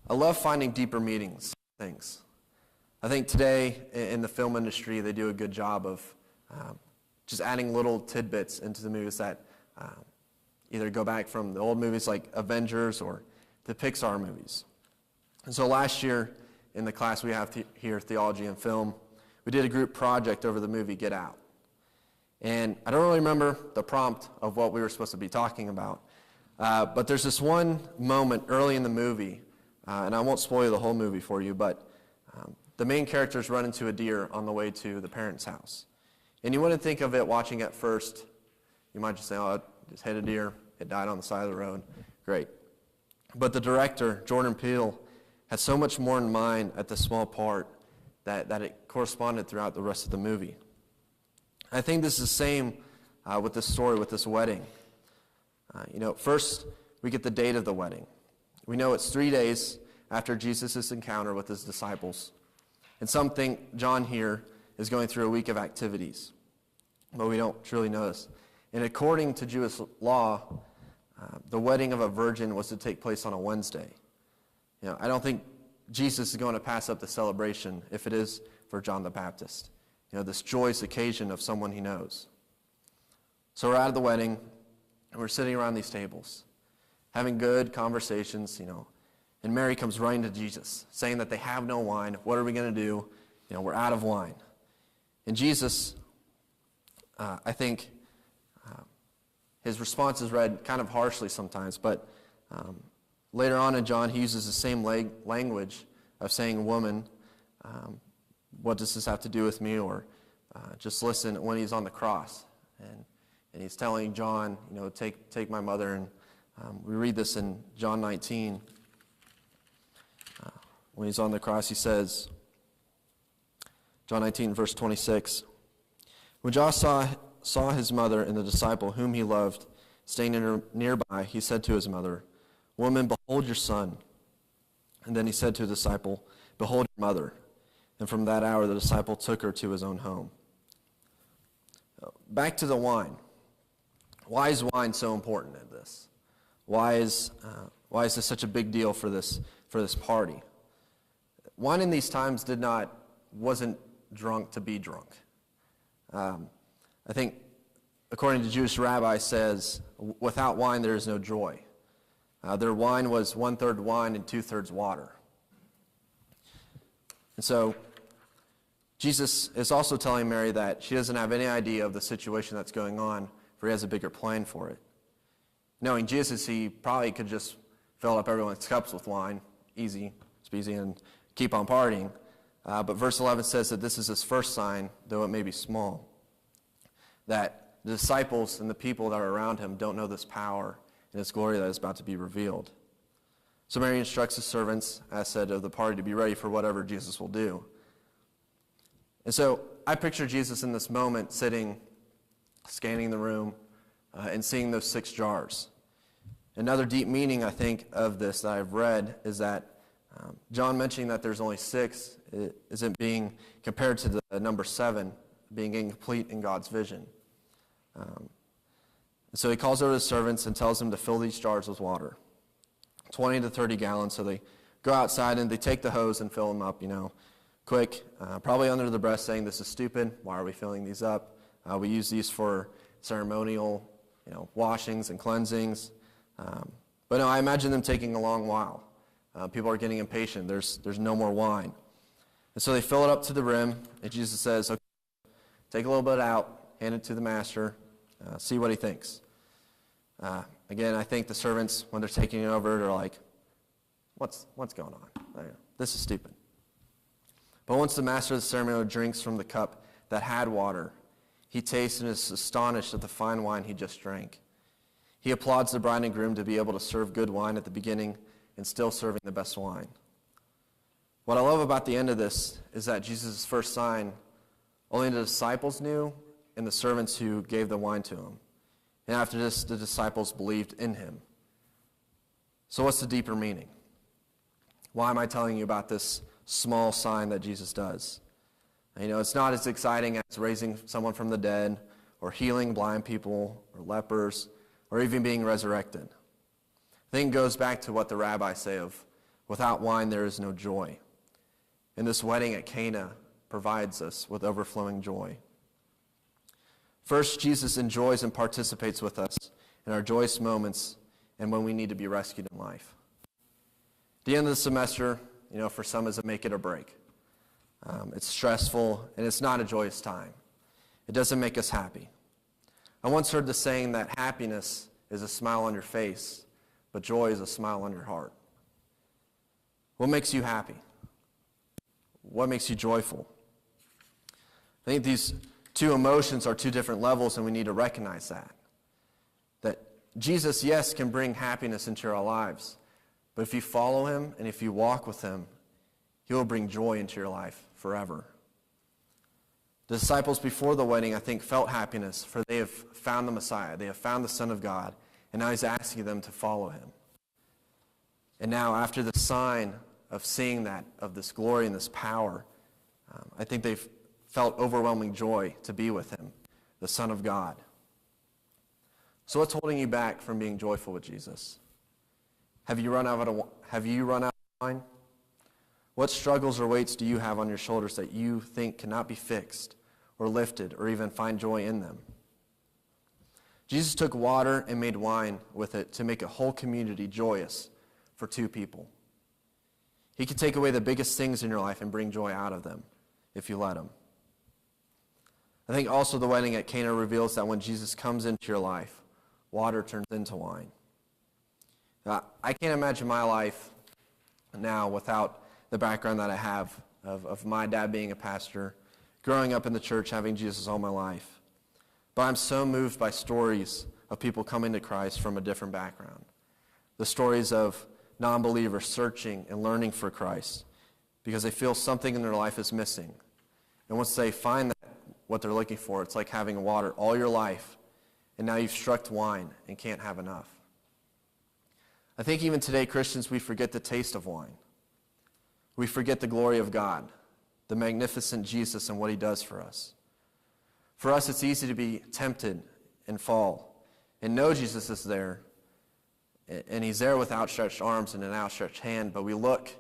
I love finding deeper meanings in things. I think today in the film industry, they do a good job of just adding little tidbits into the movies that either go back from the old movies like Avengers or the Pixar movies. And so last year in the class we have here, Theology and Film, we did a group project over the movie Get Out. And I don't really remember the prompt of what we were supposed to be talking about, but there's this one moment early in the movie, and I won't spoil the whole movie for you, but the main characters run into a deer on the way to the parents' house. And you wouldn't think of it watching at first. You might just say, oh, it just hit a deer. It died on the side of the road. Great. But the director, Jordan Peele, had so much more in mind at the small part that it corresponded throughout the rest of the movie. I think this is the same with this story, with this wedding. First we get the date of the wedding. We know it's 3 days after Jesus' encounter with his disciples. And some think John here is going through a week of activities, but we don't truly know this. And according to Jewish law, the wedding of a virgin was to take place on a Wednesday. I don't think Jesus is going to pass up the celebration if it is for John the Baptist. This joyous occasion of someone he knows. So we're out of the wedding, and we're sitting around these tables, having good conversations, and Mary comes running to Jesus, saying that they have no wine. What are we going to do? We're out of wine. And Jesus, I think his response is read kind of harshly sometimes, but later on in John, he uses the same language of saying, woman, what does this have to do with me? Or just listen when he's on the cross. And he's telling John, take my mother. And we read this in John 19. When he's on the cross, he says, John 19, verse 26, when John saw his mother and the disciple whom he loved standing nearby, he said to his mother, woman, behold your son. And then he said to the disciple, behold your mother. And from that hour the disciple took her to his own home. Back to the wine. Why is wine so important in this? Why is this such a big deal for this party? Wine in these times wasn't drunk to be drunk. I think, according to Jewish rabbi, says, without wine there is no joy. Their wine was 1/3 wine and 2/3 water. And so Jesus is also telling Mary that she doesn't have any idea of the situation that's going on, for he has a bigger plan for it. Knowing Jesus, he probably could just fill up everyone's cups with wine, easy, speedy, and keep on partying. But verse 11 says that this is his first sign, though it may be small, that the disciples and the people that are around him don't know this power and his glory that is about to be revealed. So Mary instructs the servants, as said, of the party to be ready for whatever Jesus will do. And so I picture Jesus in this moment sitting, scanning the room, and seeing those 6 jars. Another deep meaning, I think, of this that I've read is that John mentioning that there's only 6 isn't being compared to the number 7 being incomplete in God's vision. And so he calls over the servants and tells them to fill these jars with water, 20 to 30 gallons. So they go outside and they take the hose and fill them up, quick, probably under the breath, saying, this is stupid. Why are we filling these up? We use these for ceremonial, washings and cleansings. But no, I imagine them taking a long while. People are getting impatient. There's no more wine. And so they fill it up to the rim, and Jesus says, okay, take a little bit out, hand it to the master, see what he thinks. Again, I think the servants, when they're taking it over, they're like, what's going on? This is stupid. But once the master of the ceremony drinks from the cup that had water, he tastes and is astonished at the fine wine he just drank. He applauds the bride and groom to be able to serve good wine at the beginning and still serving the best wine. What I love about the end of this is that Jesus' first sign, only the disciples knew and the servants who gave the wine to him. And after this, the disciples believed in him. So what's the deeper meaning? Why am I telling you about this small sign that Jesus does? It's not as exciting as raising someone from the dead or healing blind people or lepers or even being resurrected. I think it goes back to what the rabbis say of Without wine, there is no joy. And this wedding at Cana provides us with overflowing joy. First, Jesus enjoys and participates with us in our joyous moments and when we need to be rescued in life. The end of the semester, for some is a make it or break. It's stressful and it's not a joyous time. It doesn't make us happy. I once heard the saying that happiness is a smile on your face, but joy is a smile on your heart. What makes you happy? What makes you joyful? I think these two emotions are two different levels, and we need to recognize that. That Jesus, yes, can bring happiness into our lives, but if you follow him and if you walk with him, he will bring joy into your life forever. The disciples before the wedding, I think, felt happiness, for they have found the Messiah. They have found the Son of God, and now he's asking them to follow him. And now, after the sign of seeing that, of this glory and this power, I think they've felt overwhelming joy to be with him, the Son of God. So what's holding you back from being joyful with Jesus? Have you run out of wine? What struggles or weights do you have on your shoulders that you think cannot be fixed or lifted or even find joy in them? Jesus took water and made wine with it to make a whole community joyous for two people. He can take away the biggest things in your life and bring joy out of them if you let him. I think also the wedding at Cana reveals that when Jesus comes into your life, water turns into wine. I can't imagine my life now without the background that I have of my dad being a pastor, growing up in the church, having Jesus all my life. But I'm so moved by stories of people coming to Christ from a different background. The stories of non-believers searching and learning for Christ because they feel something in their life is missing. And once they find that, what they're looking for, it's like having water all your life, and now you've struck wine and can't have enough. I think even today, Christians, we forget the taste of wine. We forget the glory of God, the magnificent Jesus and what he does for us. For us, it's easy to be tempted and fall and know Jesus is there, and he's there with outstretched arms and an outstretched hand, but we look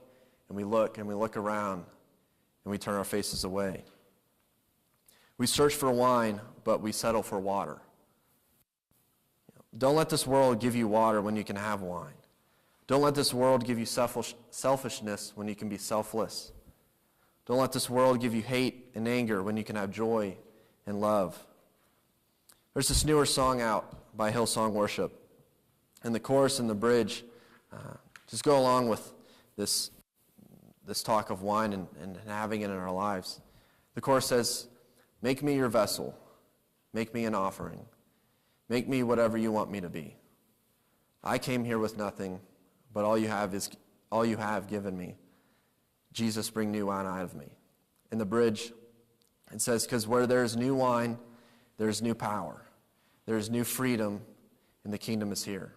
and we look and we look around and we turn our faces away. We search for wine, but we settle for water. Don't let this world give you water when you can have wine. Don't let this world give you selfishness when you can be selfless. Don't let this world give you hate and anger when you can have joy and love. There's this newer song out by Hillsong Worship, and the chorus and the bridge just go along with this talk of wine and having it in our lives. The chorus says, "Make me your vessel, make me an offering, make me whatever you want me to be. I came here with nothing, but all you have given me. Jesus, bring new wine out of me." In the bridge, it says, "Because where there is new wine, there is new power. There is new freedom, and the kingdom is here."